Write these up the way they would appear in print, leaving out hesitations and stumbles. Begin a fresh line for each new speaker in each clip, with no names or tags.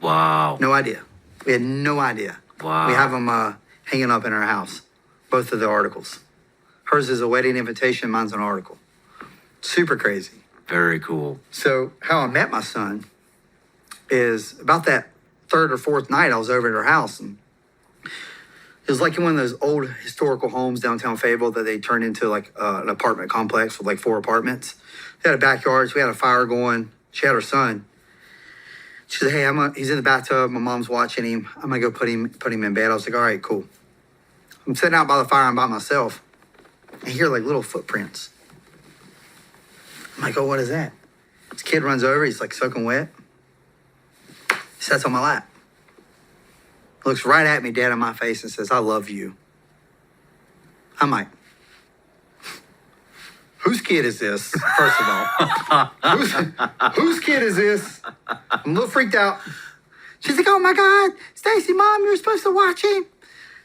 Wow.
No idea. We had no idea.
Wow.
We have them hanging up in our house, both of the articles. Hers is a wedding invitation, mine's an article. Super crazy.
Very cool.
So how I met my son is about that third or fourth night I was over at her house, and it was like in one of those old historical homes downtown Fayetteville that they turned into like an apartment complex with like 4 apartments. They had a backyard, so we had a fire going. She had her son. She said, hey, he's in the bathtub. My mom's watching him. I'm going to go put him in bed. I was like, all right, cool. I'm sitting out by the fire. I'm by myself. I hear like little footprints. I'm like, oh, what is that? This kid runs over. He's like soaking wet. He sits on my lap. Looks right at me, dead in my face, and says, I love you. I'm like, whose kid is this, first of all? whose kid is this? I'm a little freaked out. She's like, oh my God, Stacy, Mom, you were supposed to watch him.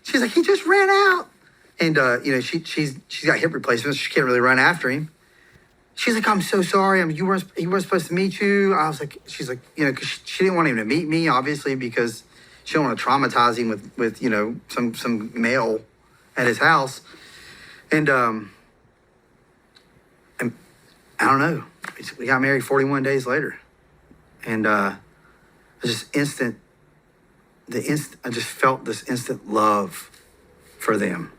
She's like, he just ran out. And, she's got hip replacements. She can't really run after him. She's like, I'm so sorry. He weren't supposed to meet you. She's like, because she didn't want him to meet me, obviously, because she didn't want to traumatize him with some male at his house. And I don't know. We got married 41 days later. And I just felt this instant love for them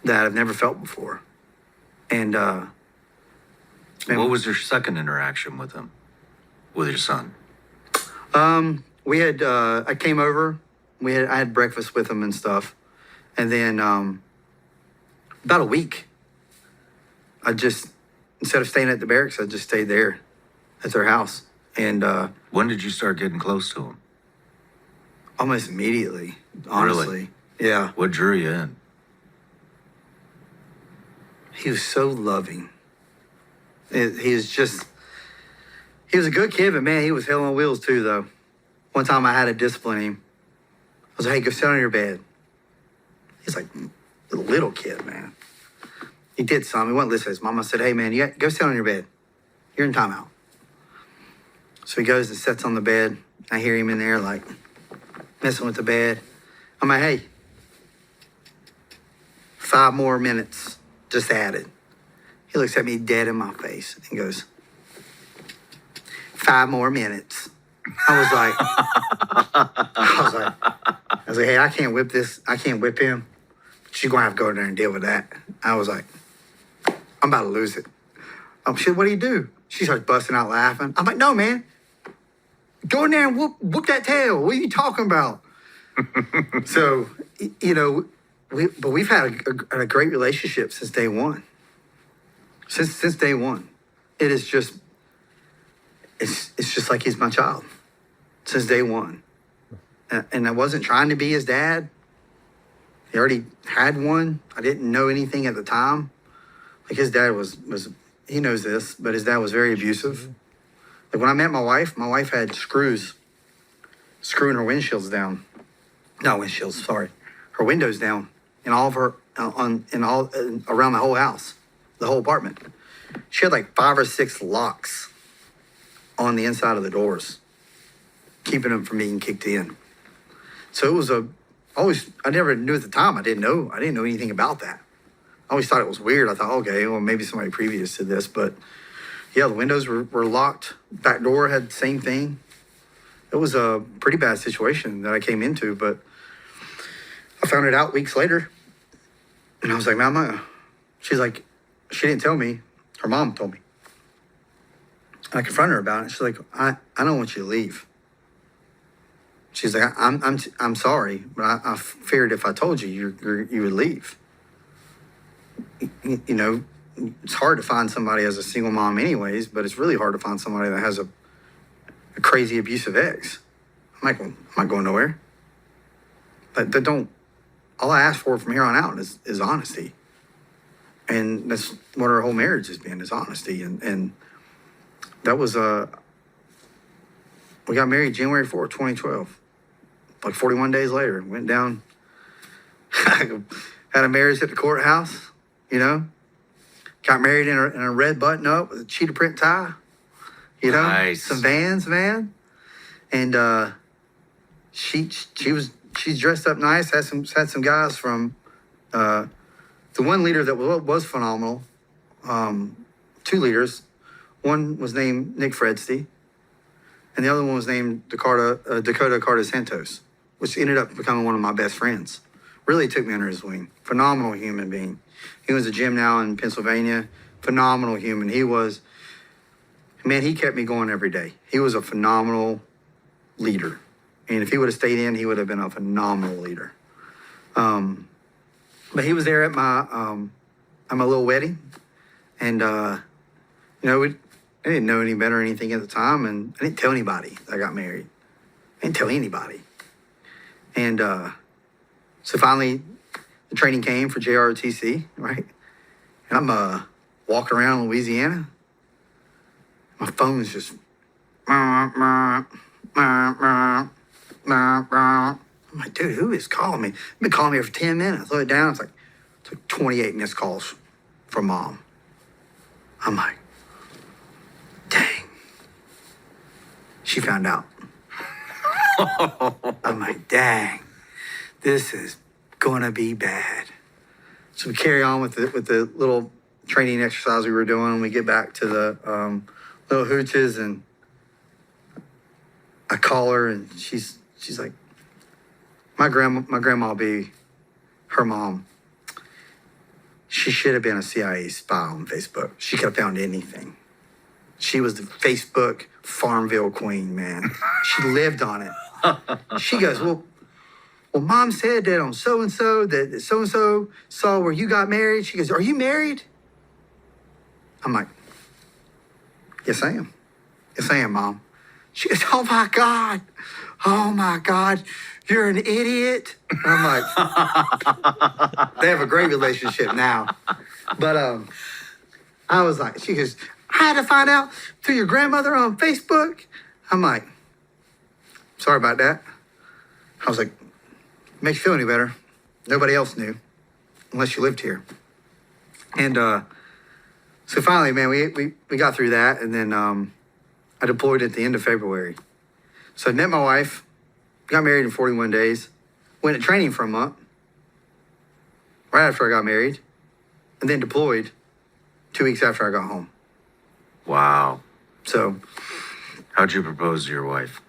that I've never felt before. And
what was your second interaction with him, with your son?
We had, I came over, I had breakfast with him and stuff. And then about a week, instead of staying at the barracks, I just stayed there at their house. And
when did you start getting close to him?
Almost immediately, honestly.
Really?
Yeah.
What drew you in?
He was so loving. He was a good kid, but man, he was hell on wheels too, though. One time I had to discipline him. I was like, hey, go sit on your bed. He's like a little kid, man. He did something. He wouldn't listen to his mom. I said, hey, man, go sit on your bed. You're in timeout. So he goes and sits on the bed. I hear him in there, like, messing with the bed. I'm like, hey, 5 more minutes just added. He looks at me dead in my face and goes, 5 more minutes. I was like, hey, I can't whip him. But you're going to have to go in there and deal with that. I was like, I'm about to lose it. Oh, shit, what do you do? She starts busting out laughing. I'm like, no, man. Go in there and whoop that tail. What are you talking about? So, we've had a great relationship since day one. Since day one. It is just, it's just like he's my child. Since day one. And I wasn't trying to be his dad. He already had one. I didn't know anything at the time. Like his dad was he knows this, but his dad was very abusive. Like when I met my wife had screwing her windshields down. Not windshields, sorry. Her windows down in all of her, around the whole house, the whole apartment. She had like 5 or 6 locks on the inside of the doors, keeping them from being kicked in. So it was I never knew at the time. I didn't know anything about that. I always thought it was weird. I thought, okay, well, maybe somebody previous to this, but yeah, the windows were locked. Back door had the same thing. It was a pretty bad situation that I came into, but I found it out weeks later. And I was like, Mama, she's like, she didn't tell me. Her mom told me. And I confronted her about it. She's like, I don't want you to leave. She's like, I'm sorry, but I feared if I told you, you would leave. It's hard to find somebody as a single mom anyways, but it's really hard to find somebody that has a crazy abusive ex. I'm not going nowhere. But all I ask for from here on out is honesty. And that's what our whole marriage has been, is honesty. And that was, we got married January 4th, 2012. Like 41 days later, went down, had a marriage at the courthouse, got married in a red button up with a cheetah print tie,
Nice.
Some Vans, man. And she's dressed up nice. Had some guys from the one leader that was phenomenal. 2 leaders. One was named Nick Fredsty, and the other one was named Dakota Carter Santos, which ended up becoming one of my best friends. Really took me under his wing. Phenomenal human being. He was a gym now in Pennsylvania. Phenomenal human. He kept me going every day. He was a phenomenal leader. And if he would have stayed in, he would have been a phenomenal leader. But he was there at my little wedding. And, I didn't know any better or anything at the time. And I didn't tell anybody I got married. I didn't tell anybody. And so finally, the training came for JROTC, right? And I'm walking around Louisiana. My phone's just... I'm like, dude, who is calling me? They've been calling me for 10 minutes. I throw it down. It's like 28 missed calls from mom. I'm like, dang. She found out. I'm like, dang, this is gonna be bad. So we carry on with the little training exercise we were doing. We get back to the little hooches, and I call her, and she's like, my grandma will be her mom. She should have been a CIA spy on Facebook. She could have found anything. She was the Facebook Farmville queen, man. She lived on it. She goes, well, mom said that on so-and-so, that so-and-so saw where you got married. She goes, are you married? I'm like, yes, I am. Yes, I am, Mom. She goes, oh my God, you're an idiot. And I'm like, they have a great relationship now. But I was like, she goes, I had to find out through your grandmother on Facebook. I'm like, sorry about that. I was like, makes you feel any better. Nobody else knew, unless you lived here. And so finally, man, we got through that, and then I deployed at the end of February. So I met my wife, got married in 41 days, went to training for a month, right after I got married, and then deployed 2 weeks after I got home.
Wow.
So.
How'd you propose to your wife?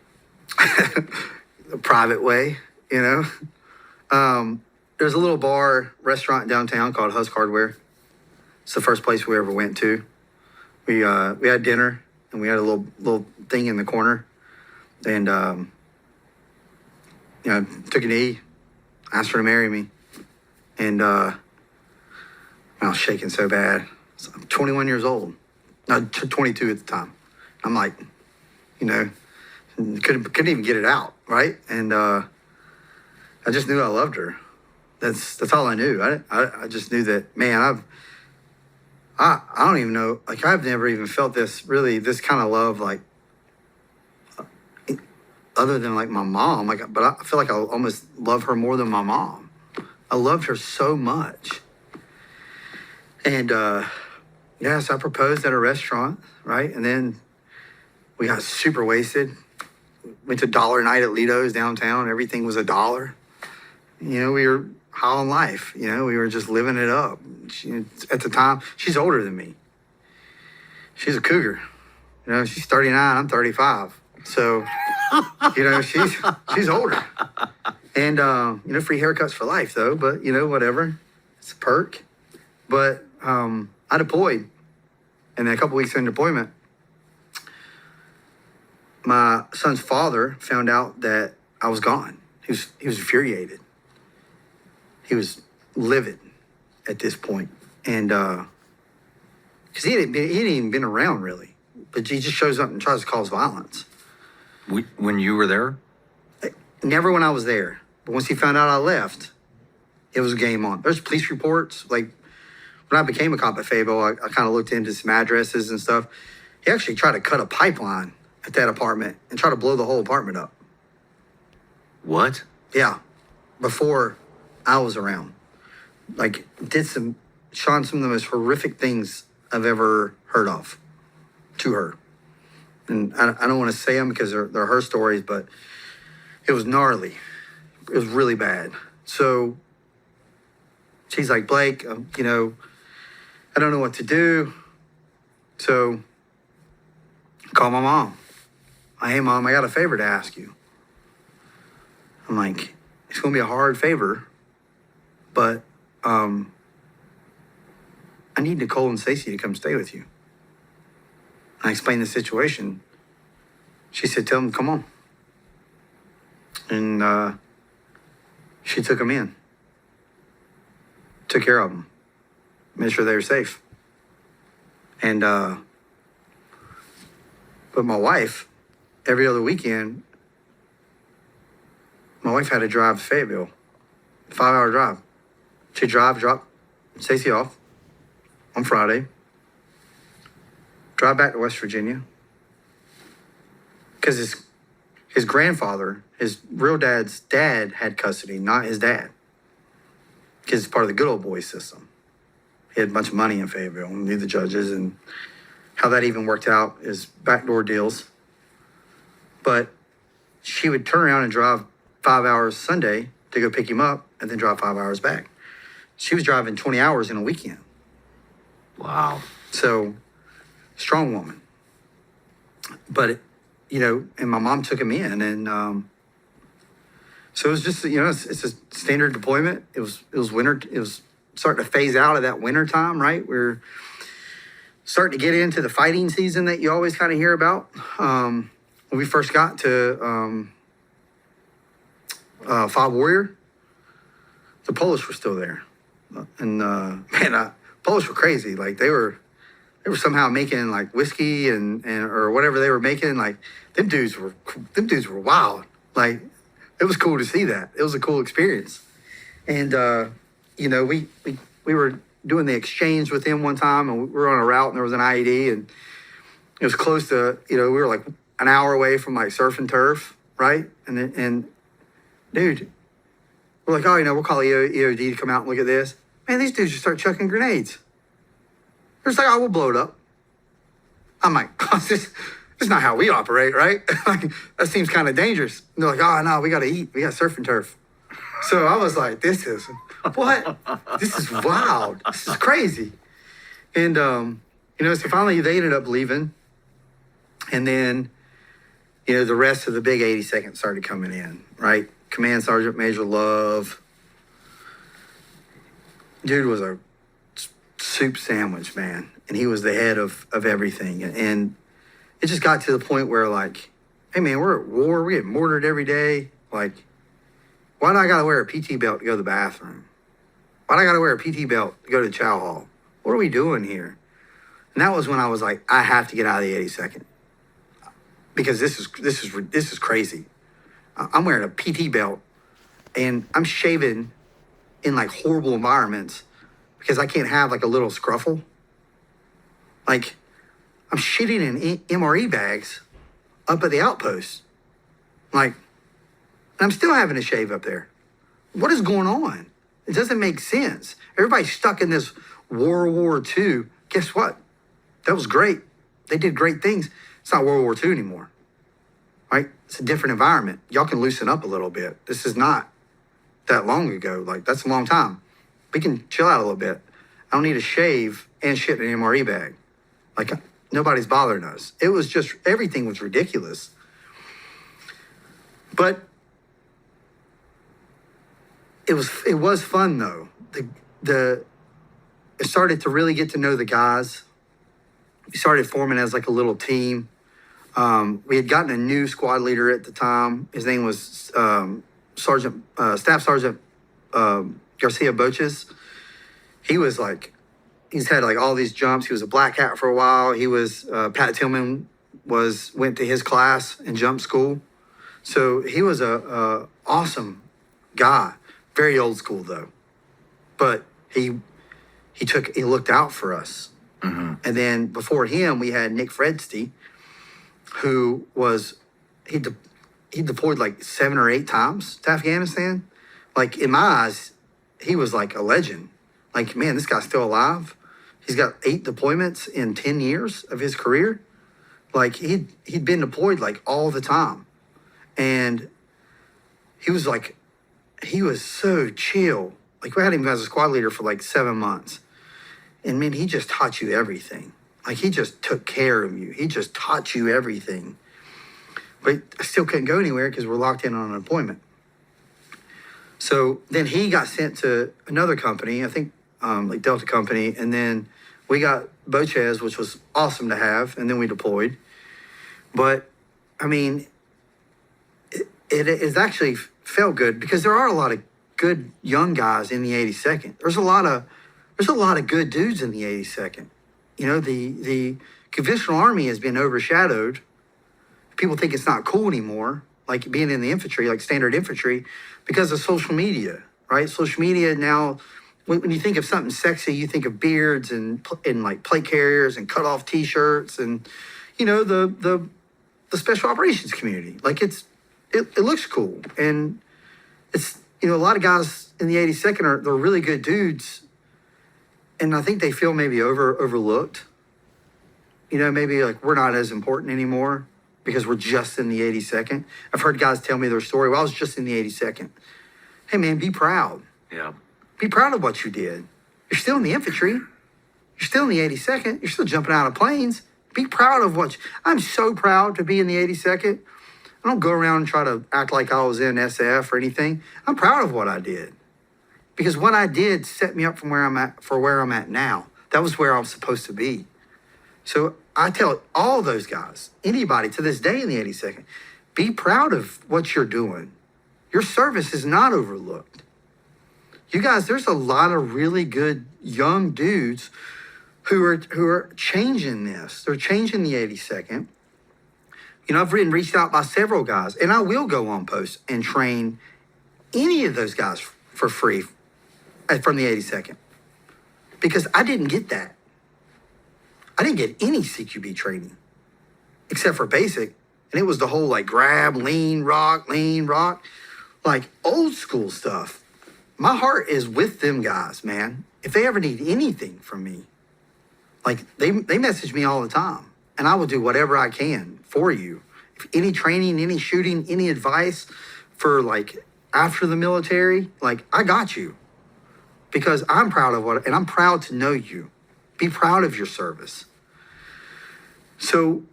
A private way, you know. There's a little bar, restaurant downtown called Husk Hardware. It's the first place we ever went to. We had dinner, and we had a little thing in the corner. And, took a knee, asked her to marry me. And I was shaking so bad. So I'm 21 years old. No, 22 at the time. I'm like, couldn't even get it out, right? And I just knew I loved her. That's all I knew. I just knew that, man, I don't even know, like, I've never even felt this kind of love, like, other than like my mom, but I feel like I almost love her more than my mom. I loved her so much. And so I proposed at a restaurant, right? And then we got super wasted. Went to $1 night at Lido's downtown. Everything was $1. We were high on life. We were just living it up. At the time, she's older than me. She's a cougar. She's 39. I'm 35. So, she's older. And, free haircuts for life, though. But, whatever. It's a perk. But I deployed. And then a couple weeks in deployment, my son's father found out that I was gone. He was infuriated. He was livid at this point. And because he hadn't even been around, really. But he just shows up and tries to cause violence.
When you were there?
Never when I was there. But once he found out I left, it was game on. There's police reports. Like, when I became a cop at Fabo, I kind of looked into some addresses and stuff. He actually tried to cut a pipeline at that apartment and try to blow the whole apartment up.
What?
Yeah. Before I was around. Like, Shawn, some of the most horrific things I've ever heard of to her. And I don't want to say them because they're her stories, but It was gnarly. It was really bad. So she's like, Blake, I don't know what to do. So call my mom. Hey, Mom, I got a favor to ask you. I'm like, it's going to be a hard favor, but I need Nicole and Stacy to come stay with you. I explained the situation. She said, tell them to come on. And she took them in. Took care of them. Made sure they were safe. And, but my wife, every other weekend, my wife had to drive to Fayetteville. 5-hour drive. She'd drop Stacy off on Friday. Drive back to West Virginia. Because his grandfather, his real dad's dad, had custody, not his dad. Because it's part of the good old boy system. He had a bunch of money in Fayetteville and knew the judges, and how that even worked out is backdoor deals. But she would turn around and drive 5 hours Sunday to go pick him up and then drive 5 hours back. She was driving 20 hours in a weekend.
Wow.
So, strong woman. But, and my mom took him in, and so it was just, it's a standard deployment. It was winter. It was starting to phase out of that winter time, right? We're starting to get into the fighting season that you always kind of hear about. When we first got to Fob Warrior, the Polish were still there, and Polish were crazy. Like they were somehow making like whiskey and or whatever they were making. Like them dudes were wild. Like it was cool to see that. It was a cool experience. And we were doing the exchange with them one time, and we were on a route, and there was an IED, and it was close to, we were like an hour away from like surf and turf, right? And dude, we're like, we'll call EOD to come out and look at this. Man, these dudes just start chucking grenades. They're just like, we'll blow it up. I'm like, this is not how we operate, right? Like, that seems kind of dangerous. And they're like, no, we got to eat. We got surf and turf. So I was like, this is wild. This is crazy. And, so finally they ended up leaving. And then, the rest of the big 82nd started coming in, right? Command Sergeant Major Love. Dude was a soup sandwich, man. And he was the head of everything. And it just got to the point where, like, hey, man, we're at war. We get mortared every day. Like, why do I got to wear a PT belt to go to the bathroom? Why do I got to wear a PT belt to go to the chow hall? What are we doing here? And that was when I was like, I have to get out of the 82nd. Because this is crazy. I'm wearing a PT belt, and I'm shaving in like horrible environments because I can't have like a little scruffle. Like, I'm shitting in MRE bags up at the outpost. Like, and I'm still having to shave up there. What is going on? It doesn't make sense. Everybody's stuck in this World War II. Guess what? That was great. They did great things. It's not World War II anymore, right? It's a different environment. Y'all can loosen up a little bit. This is not that long ago. Like, that's a long time. We can chill out a little bit. I don't need to shave and shit in an MRE bag. Like, nobody's bothering us. It was just, everything was ridiculous. But it was fun though. It started to really get to know the guys. We started forming as like a little team. We had gotten a new squad leader at the time. His name was Staff Sergeant Garcia Boches. He's had like all these jumps. He was a black hat for a while. He was Pat Tillman went to his class in jump school. So he was a awesome guy. Very old school though. But he looked out for us. Mm-hmm. And then before him, we had Nick Fredsty, who he deployed like 7 or 8 times to Afghanistan. Like, in my eyes, he was like a legend. Like, man, this guy's still alive. He's got 8 deployments in 10 years of his career. Like, he'd been deployed like all the time. And he was like, he was so chill. Like we had him as a squad leader for like 7 months. And man, he just taught you everything. Like he just took care of you. He just taught you everything. But I still couldn't go anywhere because we're locked in on an appointment. So then he got sent to another company, I think like Delta Company. And then we got Bochez, which was awesome to have. And then we deployed. But I mean, it actually felt good because there are a lot of good young guys in the 82nd. There's a lot of good dudes in the 82nd. You know, the conventional army has been overshadowed. People think it's not cool anymore, like being in the infantry, like standard infantry, because of social media, right? Social media now, when you think of something sexy, you think of beards and like plate carriers and cut off T-shirts and, you know, the special operations community. Like it looks cool, and it's, you know, a lot of guys in the 82nd they're really good dudes, and I think they feel maybe overlooked. You know, maybe like we're not as important anymore because we're just in the 82nd. I've heard guys tell me their story. Well, I was just in the 82nd. Hey man, be proud.
Yeah.
Be proud of what you did. You're still in the infantry. You're still in the 82nd. You're still jumping out of planes. Be proud of I'm so proud to be in the 82nd. I don't go around and try to act like I was in SF or anything. I'm proud of what I did. Because what I did set me up from where I'm at now. That was where I was supposed to be. So I tell all those guys, anybody to this day in the 82nd, be proud of what you're doing. Your service is not overlooked. You guys, there's a lot of really good young dudes who are changing this. They're changing the 82nd. You know, I've reached out by several guys, and I will go on post and train any of those guys for free from the 82nd. Because I didn't get that. I didn't get any CQB training except for basic. And it was the whole like grab, lean, rock, like old school stuff. My heart is with them guys, man. If they ever need anything from me, like they message me all the time, and I will do whatever I can for you. If any training, any shooting, any advice for like after the military, like I got you, because I'm proud of and I'm proud to know you. Be proud of your service. So